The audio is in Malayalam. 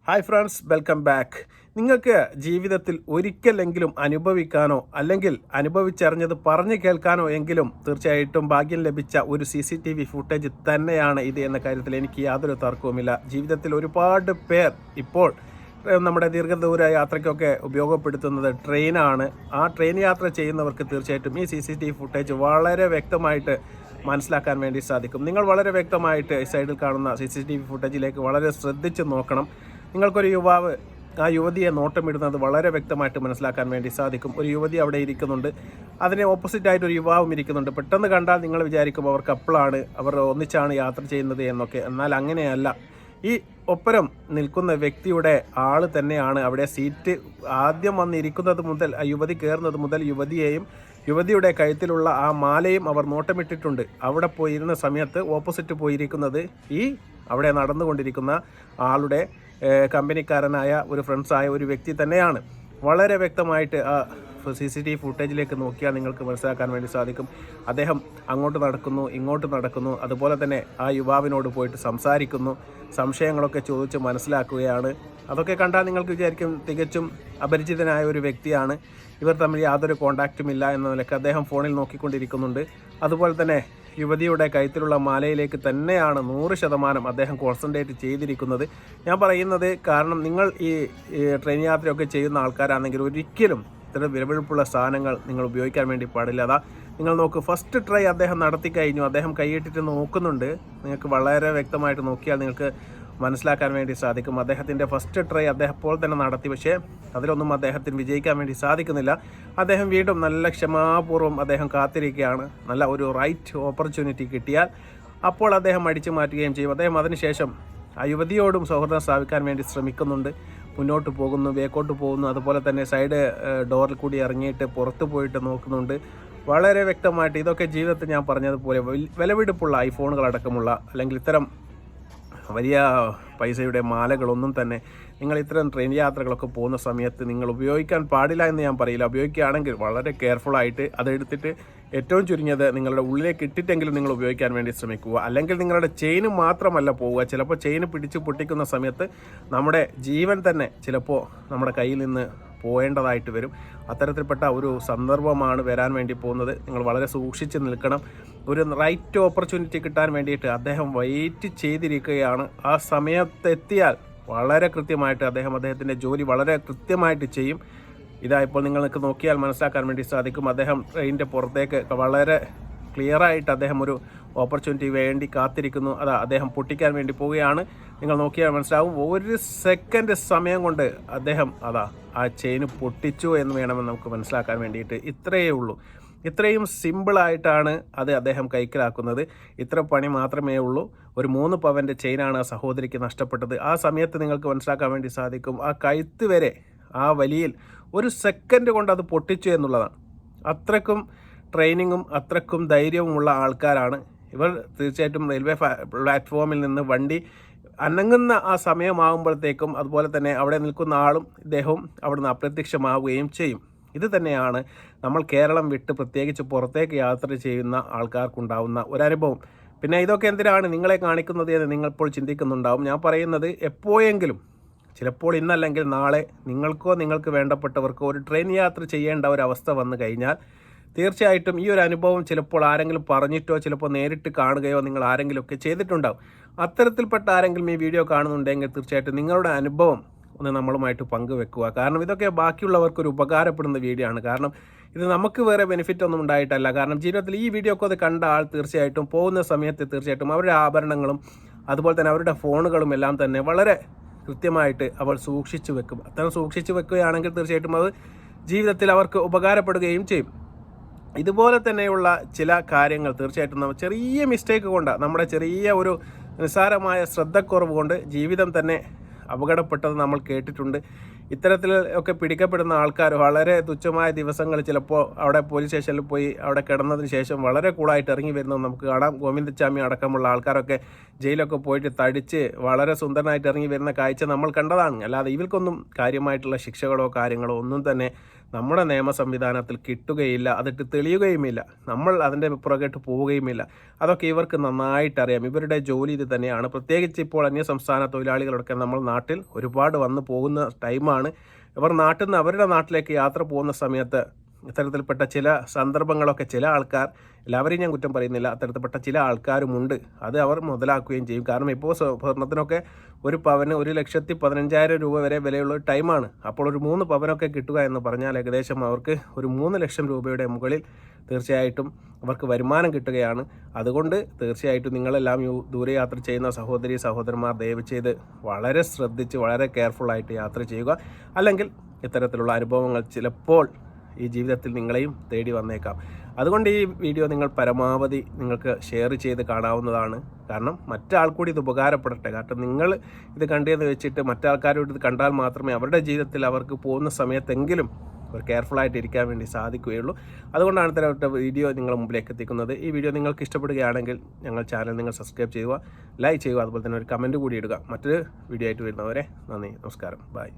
Hi friends, welcome back. നിങ്ങൾക്ക് ജീവിതത്തിൽ ഒരിക്കലെങ്കിലും അനുഭവിക്കാനോ അല്ലെങ്കിൽ അനുഭവിച്ചറിഞ്ഞത് പറഞ്ഞു കേൾക്കാനോ എങ്കിലും തീർച്ചയായിട്ടും ഭാഗ്യം ലഭിച്ച ഒരു CCTV ഫുട്ടേജ് തന്നെയാണ് ഇത് എന്ന കാര്യത്തിൽ എനിക്ക് യാതൊരു തർക്കവുമില്ല. ജീവിതത്തിൽ ഒരുപാട് പേർ ഇപ്പോൾ നമ്മുടെ ദീർഘദൂര യാത്രയ്ക്കൊക്കെ ഉപയോഗപ്പെടുത്തുന്നത് ട്രെയിനാണ്. ആ ട്രെയിൻ യാത്ര ചെയ്യുന്നവർക്ക് തീർച്ചയായിട്ടും ഈ CCTV ഫുട്ടേജ് വളരെ വ്യക്തമായിട്ട് മനസ്സിലാക്കാൻ വേണ്ടി സാധിക്കും. നിങ്ങൾ വളരെ വ്യക്തമായിട്ട് ഈ സൈഡിൽ കാണുന്ന CCTV ഫുട്ടേജിലേക്ക് വളരെ ശ്രദ്ധിച്ച് നോക്കണം. നിങ്ങൾക്കൊരു യുവാവ് ആ യുവതിയെ നോട്ടമിടുന്നത് വളരെ വ്യക്തമായിട്ട് മനസ്സിലാക്കാൻ വേണ്ടി സാധിക്കും. ഒരു യുവതി അവിടെ ഇരിക്കുന്നുണ്ട്, അതിന് ഓപ്പോസിറ്റായിട്ട് ഒരു യുവാവും ഇരിക്കുന്നുണ്ട്. പെട്ടെന്ന് കണ്ടാൽ നിങ്ങൾ വിചാരിക്കും അവർ കപ്പിളാണ്, അവർ ഒന്നിച്ചാണ് യാത്ര ചെയ്യുന്നത് എന്നൊക്കെ. എന്നാൽ അങ്ങനെയല്ല. ഈ ഒപ്പരം നിൽക്കുന്ന വ്യക്തിയുടെ ആൾ തന്നെയാണ് അവിടെ സീറ്റ് ആദ്യം വന്നിരിക്കുന്നത് മുതൽ, ആ യുവതി കയറുന്നത് മുതൽ യുവതിയെയും യുവതിയുടെ കഴുത്തിലുള്ള ആ മാലയും അവർ നോട്ടമിട്ടിട്ടുണ്ട്. അവിടെ പോയിരുന്ന സമയത്ത് ഓപ്പോസിറ്റ് പോയിരിക്കുന്നത് ഈ അവിടെ നടന്നുകൊണ്ടിരിക്കുന്ന ആളുടെ കമ്പനിക്കാരനായ ഒരു ഫ്രണ്ട്സായ ഒരു വ്യക്തി തന്നെയാണ്. വളരെ വ്യക്തമായിട്ട് ആ CCTV ഫുട്ടേജിലേക്ക് നോക്കിയാൽ നിങ്ങൾക്ക് മനസ്സിലാക്കാൻ വേണ്ടി സാധിക്കും. അദ്ദേഹം അങ്ങോട്ട് നടക്കുന്നു, ഇങ്ങോട്ട് നടക്കുന്നു, അതുപോലെ തന്നെ ആ യുവാവിനോട് പോയിട്ട് സംസാരിക്കുന്നു, സംശയങ്ങളൊക്കെ ചോദിച്ച് മനസ്സിലാക്കുകയാണ്. അതൊക്കെ കണ്ടാൽ നിങ്ങൾക്ക് വിചാരിക്കും തികച്ചും അപരിചിതനായ ഒരു വ്യക്തിയാണ്, ഇവർ തമ്മിൽ യാതൊരു കോണ്ടാക്റ്റും ഇല്ല എന്ന നിലയ്ക്ക് അദ്ദേഹം ഫോണിൽ നോക്കിക്കൊണ്ടിരിക്കുന്നുണ്ട്. അതുപോലെ തന്നെ യുവതിയുടെ കഴുത്തിലുള്ള മാലയിലേക്ക് തന്നെയാണ് 100% അദ്ദേഹം കോൺസെൻട്രേറ്റ് ചെയ്തിരിക്കുന്നത്. ഞാൻ പറയുന്നത് കാരണം നിങ്ങൾ ഈ ട്രെയിൻ യാത്രയൊക്കെ ചെയ്യുന്ന ആൾക്കാരാണെങ്കിൽ ഒരിക്കലും ഇത്തരം വിലപിടിപ്പുള്ള സാധനങ്ങൾ നിങ്ങൾ ഉപയോഗിക്കാൻ വേണ്ടി പാടില്ല. അതാ നിങ്ങൾ നോക്ക്, ഫസ്റ്റ് ട്രൈ അദ്ദേഹം നടത്തി കഴിഞ്ഞു, അദ്ദേഹം കൈയിട്ടിട്ട് നോക്കുന്നുണ്ട്. നിങ്ങൾക്ക് വളരെ വ്യക്തമായിട്ട് നോക്കിയാൽ നിങ്ങൾക്ക് മനസ്സിലാക്കാൻ വേണ്ടി സാധിക്കും. അദ്ദേഹത്തിൻ്റെ ഫസ്റ്റ് ട്രൈ അദ്ദേഹം അപ്പോൾ തന്നെ നടത്തി, പക്ഷേ അതിലൊന്നും അദ്ദേഹത്തിന് വിജയിക്കാൻ വേണ്ടി സാധിക്കുന്നില്ല. അദ്ദേഹം വീണ്ടും നല്ല ക്ഷമാപൂർവ്വം അദ്ദേഹം കാത്തിരിക്കുകയാണ്. നല്ല ഒരു റൈറ്റ് ഓപ്പർച്യൂണിറ്റി കിട്ടിയാൽ അപ്പോൾ അദ്ദേഹം അടിച്ചു മാറ്റുകയും ചെയ്യും. അദ്ദേഹം അതിനുശേഷം ആ യുവതിയോടും സൗഹൃദം സ്ഥാപിക്കാൻ വേണ്ടി ശ്രമിക്കുന്നുണ്ട്. മുന്നോട്ട് പോകുന്നു, ബേക്കോട്ട് പോകുന്നു, അതുപോലെ തന്നെ സൈഡ് ഡോറിൽ കൂടി ഇറങ്ങിയിട്ട് പുറത്ത് പോയിട്ട് നോക്കുന്നുണ്ട്. വളരെ വ്യക്തമായിട്ട് ഇതൊക്കെ ജീവിതത്തിൽ ഞാൻ പറഞ്ഞതുപോലെ വിലപിടിപ്പുള്ള ഐഫോണുകളടക്കമുള്ള അല്ലെങ്കിൽ ഇത്തരം വലിയ പൈസയുടെ മാലകളൊന്നും തന്നെ നിങ്ങൾ ഇത്തരം ട്രെയിൻ യാത്രകളൊക്കെ പോകുന്ന സമയത്ത് നിങ്ങൾ ഉപയോഗിക്കാൻ പാടില്ല എന്ന് ഞാൻ പറയില്ല. ഉപയോഗിക്കുകയാണെങ്കിൽ വളരെ കെയർഫുള്ളായിട്ട് അതെടുത്തിട്ട് ഏറ്റവും ചുരുങ്ങിയത് നിങ്ങളുടെ ഉള്ളിലേക്ക് ഇട്ടിട്ടെങ്കിലും നിങ്ങൾ ഉപയോഗിക്കാൻ വേണ്ടി ശ്രമിക്കുക. അല്ലെങ്കിൽ നിങ്ങളുടെ ചെയിന് മാത്രമല്ല പോവുക, ചിലപ്പോൾ ചെയിന് പിടിച്ച് പൊട്ടിക്കുന്ന സമയത്ത് നമ്മുടെ ജീവൻ തന്നെ ചിലപ്പോൾ നമ്മുടെ കയ്യിൽ നിന്ന് പോകേണ്ടതായിട്ട് വരും. അത്തരത്തിൽപ്പെട്ട ഒരു സന്ദർഭമാണ് വരാൻ വേണ്ടി പോകുന്നത്. നിങ്ങൾ വളരെ സൂക്ഷിച്ച് നിൽക്കണം. ഒരു റൈറ്റ് ഓപ്പർച്യൂണിറ്റി കിട്ടാൻ വേണ്ടിയിട്ട് അദ്ദേഹം വെയിറ്റ് ചെയ്തിരിക്കുകയാണ്. ആ സമയത്തെത്തിയാൽ വളരെ കൃത്യമായിട്ട് അദ്ദേഹത്തിൻ്റെ ജോലി വളരെ കൃത്യമായിട്ട് ചെയ്യും. ഇതാ ഇപ്പോൾ നിങ്ങൾക്ക് നോക്കിയാൽ മനസ്സിലാക്കാൻ വേണ്ടി സാധിക്കും. അദ്ദേഹം ട്രെയിനിൻ്റെ പുറത്തേക്ക് വളരെ ക്ലിയറായിട്ട് അദ്ദേഹം ഒരു ഓപ്പർച്യൂണിറ്റി വേണ്ടി കാത്തിരിക്കുന്നു. അതാ അദ്ദേഹം പൊട്ടിക്കാൻ വേണ്ടി പോവുകയാണ്. നിങ്ങൾ നോക്കിയാൽ മനസ്സിലാവും, ഒരു സെക്കൻഡ് സമയം കൊണ്ട് അദ്ദേഹം ആ ചെയിന് പൊട്ടിച്ചു എന്ന് വേണമെന്ന് നമുക്ക് മനസ്സിലാക്കാൻ വേണ്ടിയിട്ട്. ഇത്രയേ ഉള്ളൂ. ഇത്രയും സിമ്പിളായിട്ടാണ് അദ്ദേഹം കൈക്കലാക്കുന്നത്. ഇത്ര പണി മാത്രമേ ഉള്ളൂ. ഒരു 3 പവൻ്റെ ചെയിനാണ് ആ സഹോദരിക്ക് നഷ്ടപ്പെട്ടത്. ആ സമയത്ത് നിങ്ങൾക്ക് മനസ്സിലാക്കാൻ വേണ്ടി സാധിക്കും, ആ കഴുത്ത് വരെ ആ വലിയിൽ ഒരു സെക്കൻഡ് കൊണ്ട് അത് പൊട്ടിച്ചു എന്നുള്ളതാണ്. അത്രക്കും ട്രെയിനിങ്ങും അത്രക്കും ധൈര്യവുമുള്ള ആൾക്കാരാണ് ഇവർ. തീർച്ചയായിട്ടും റെയിൽവേ പ്ലാറ്റ്ഫോമിൽ നിന്ന് വണ്ടി അനങ്ങുന്ന ആ സമയമാകുമ്പോഴത്തേക്കും അതുപോലെ തന്നെ അവിടെ നിൽക്കുന്ന ആളും ഇദ്ദേഹവും അവിടെ നിന്ന് അപ്രത്യക്ഷമാവുകയും ചെയ്യും. ഇത് തന്നെയാണ് നമ്മൾ കേരളം വിട്ട് പ്രത്യേകിച്ച് പുറത്തേക്ക് യാത്ര ചെയ്യുന്ന ആൾക്കാർക്കുണ്ടാവുന്ന ഒരനുഭവം. പിന്നെ ഇതൊക്കെ എന്തിനാണ് നിങ്ങളെ കാണിക്കുന്നത് എന്ന് നിങ്ങളിപ്പോൾ ചിന്തിക്കുന്നുണ്ടാവും. ഞാൻ പറയുന്നത് എപ്പോഴെങ്കിലും, ചിലപ്പോൾ ഇന്നല്ലെങ്കിൽ നാളെ, നിങ്ങൾക്കോ നിങ്ങൾക്ക് വേണ്ടപ്പെട്ടവർക്കോ ഒരു ട്രെയിൻ യാത്ര ചെയ്യേണ്ട ഒരവസ്ഥ വന്നു കഴിഞ്ഞാൽ തീർച്ചയായിട്ടും ഈ ഒരു അനുഭവം ചിലപ്പോൾ ആരെങ്കിലും പറഞ്ഞിട്ടോ ചിലപ്പോൾ നേരിട്ട് കാണുകയോ നിങ്ങൾ ആരെങ്കിലുമൊക്കെ ചെയ്തിട്ടുണ്ടാവും. അത്തരത്തിൽപ്പെട്ട ആരെങ്കിലും ഈ വീഡിയോ കാണുന്നുണ്ടെങ്കിൽ തീർച്ചയായിട്ടും നിങ്ങളുടെ അനുഭവം ഒന്ന് നമ്മളുമായിട്ട് പങ്കുവെക്കുക. കാരണം ഇതൊക്കെ ബാക്കിയുള്ളവർക്കൊരു ഉപകാരപ്പെടുന്ന വീഡിയോ ആണ്. കാരണം ഇത് നമുക്ക് വേറെ ബെനിഫിറ്റ് ഒന്നും ഉണ്ടായിട്ടല്ല. കാരണം ജീവിതത്തിൽ ഈ വീഡിയോ ഒക്കെ അത് കണ്ട ആൾ തീർച്ചയായിട്ടും പോകുന്ന സമയത്ത് തീർച്ചയായിട്ടും അവരുടെ ആഭരണങ്ങളും അതുപോലെ തന്നെ അവരുടെ ഫോണുകളും എല്ലാം തന്നെ വളരെ കൃത്യമായിട്ട് അവൾ സൂക്ഷിച്ചു വെക്കും. അത്തരം സൂക്ഷിച്ചു വെക്കുകയാണെങ്കിൽ തീർച്ചയായിട്ടും അത് ജീവിതത്തിൽ അവർക്ക് ഉപകാരപ്പെടുകയും ചെയ്യും. ഇതുപോലെ തന്നെയുള്ള ചില കാര്യങ്ങൾ തീർച്ചയായിട്ടും നമ്മൾ ചെറിയ മിസ്റ്റേക്ക് കൊണ്ട്, നമ്മുടെ ചെറിയ ഒരു നിസ്സാരമായ ശ്രദ്ധക്കുറവ് കൊണ്ട് ജീവിതം തന്നെ അപകടപ്പെട്ടത് നമ്മൾ കേട്ടിട്ടുണ്ട്. ഇത്തരത്തിൽ ഒക്കെ പിടിക്കപ്പെടുന്ന ആൾക്കാർ വളരെ തുച്ഛമായ ദിവസങ്ങൾ ചിലപ്പോൾ അവിടെ പോലീസ് സ്റ്റേഷനിൽ പോയി അവിടെ കിടന്നതിന് ശേഷം വളരെ കൂളായിട്ട് ഇറങ്ങി വരുന്നത് നമുക്ക് കാണാം. ഗോവിന്ദച്ചാമി അടക്കമുള്ള ആൾക്കാരൊക്കെ ജയിലൊക്കെ പോയിട്ട് തടിച്ച് വളരെ സുന്ദരനായിട്ട് ഇറങ്ങി വരുന്ന കാഴ്ച നമ്മൾ കണ്ടതാണ്. അല്ലാതെ ഇവർക്കൊന്നും കാര്യമായിട്ടുള്ള ശിക്ഷകളോ കാര്യങ്ങളോ ഒന്നും തന്നെ നമ്മുടെ നിയമ സംവിധാനത്തിൽ കിട്ടുകയില്ല, അതിട്ട് തെളിയുകയുമില്ല, നമ്മൾ അതിൻ്റെ പുറകെട്ട് പോവുകയുമില്ല. അതൊക്കെ ഇവർക്ക് നന്നായിട്ടറിയാം. ഇവരുടെ ജോലി ഇത് തന്നെയാണ്. പ്രത്യേകിച്ച് ഇപ്പോൾ അന്യസംസ്ഥാന തൊഴിലാളികളൊക്കെ നമ്മൾ നാട്ടിൽ ഒരുപാട് വന്നു പോകുന്ന ടൈമാണ്. ഇവർ നാട്ടിൽ നിന്ന് അവരുടെ നാട്ടിലേക്ക് യാത്ര പോകുന്ന സമയത്ത് ഇത്തരത്തിൽപ്പെട്ട ചില സന്ദർഭങ്ങളൊക്കെ ചില ആൾക്കാർ, എല്ലാവരെയും ഞാൻ കുറ്റം പറയുന്നില്ല, അത്തരത്തിൽപ്പെട്ട ചില ആൾക്കാരുമുണ്ട്. അത് അവർ മുതലാക്കുകയും ചെയ്യും. കാരണം ഇപ്പോൾ സ്വർണ്ണത്തിനൊക്കെ ഒരു പവന് 1,15,000 രൂപ വരെ വിലയുള്ള ടൈമാണ്. അപ്പോൾ ഒരു 3 പവനൊക്കെ കിട്ടുക എന്ന് പറഞ്ഞാൽ ഏകദേശം അവർക്ക് ഒരു 3 ലക്ഷം രൂപയുടെ മുകളിൽ തീർച്ചയായിട്ടും അവർക്ക് വരുമാനം കിട്ടുകയാണ്. അതുകൊണ്ട് തീർച്ചയായിട്ടും നിങ്ങളെല്ലാം ദൂരയാത്ര ചെയ്യുന്ന സഹോദരി സഹോദരന്മാർ ദയവ് ചെയ്ത് വളരെ ശ്രദ്ധിച്ച് വളരെ കെയർഫുള്ളായിട്ട് യാത്ര ചെയ്യുക. അല്ലെങ്കിൽ ഇത്തരത്തിലുള്ള അനുഭവങ്ങൾ ചിലപ്പോൾ ഈ ജീവിതത്തിൽ നിങ്ങളെയും തേടി വന്നേക്കാം. അതുകൊണ്ട് ഈ വീഡിയോ നിങ്ങൾ പരമാവധി നിങ്ങൾക്ക് ഷെയർ ചെയ്ത് കാണാവുന്നതാണ്. കാരണം മറ്റാൾ കൂടി ഇത് ഉപകാരപ്പെടട്ടെ. കാരണം നിങ്ങൾ ഇത് കണ്ടെന്ന് വെച്ചിട്ട് മറ്റാൾക്കാരോട് ഇത് കണ്ടാൽ മാത്രമേ അവരുടെ ജീവിതത്തിൽ അവർക്ക് പോകുന്ന സമയത്തെങ്കിലും ഒരു കെയർഫുള്ളായിട്ട് ഇരിക്കാൻ വേണ്ടി സാധിക്കുകയുള്ളൂ. അതുകൊണ്ടാണ് ഇത്തരപ്പെട്ട വീഡിയോ നിങ്ങളുടെ മുമ്പിലേക്ക് എത്തിക്കുന്നത്. ഈ വീഡിയോ നിങ്ങൾക്ക് ഇഷ്ടപ്പെടുകയാണെങ്കിൽ ഞങ്ങൾ ചാനൽ നിങ്ങൾ സബ്സ്ക്രൈബ് ചെയ്യുക, ലൈക്ക് ചെയ്യുക, അതുപോലെ തന്നെ ഒരു കമൻറ്റ് കൂടി ഇടുക. മറ്റൊരു വീഡിയോ ആയിട്ട് വരുന്നവരെ നന്ദി, നമസ്കാരം, ബൈ.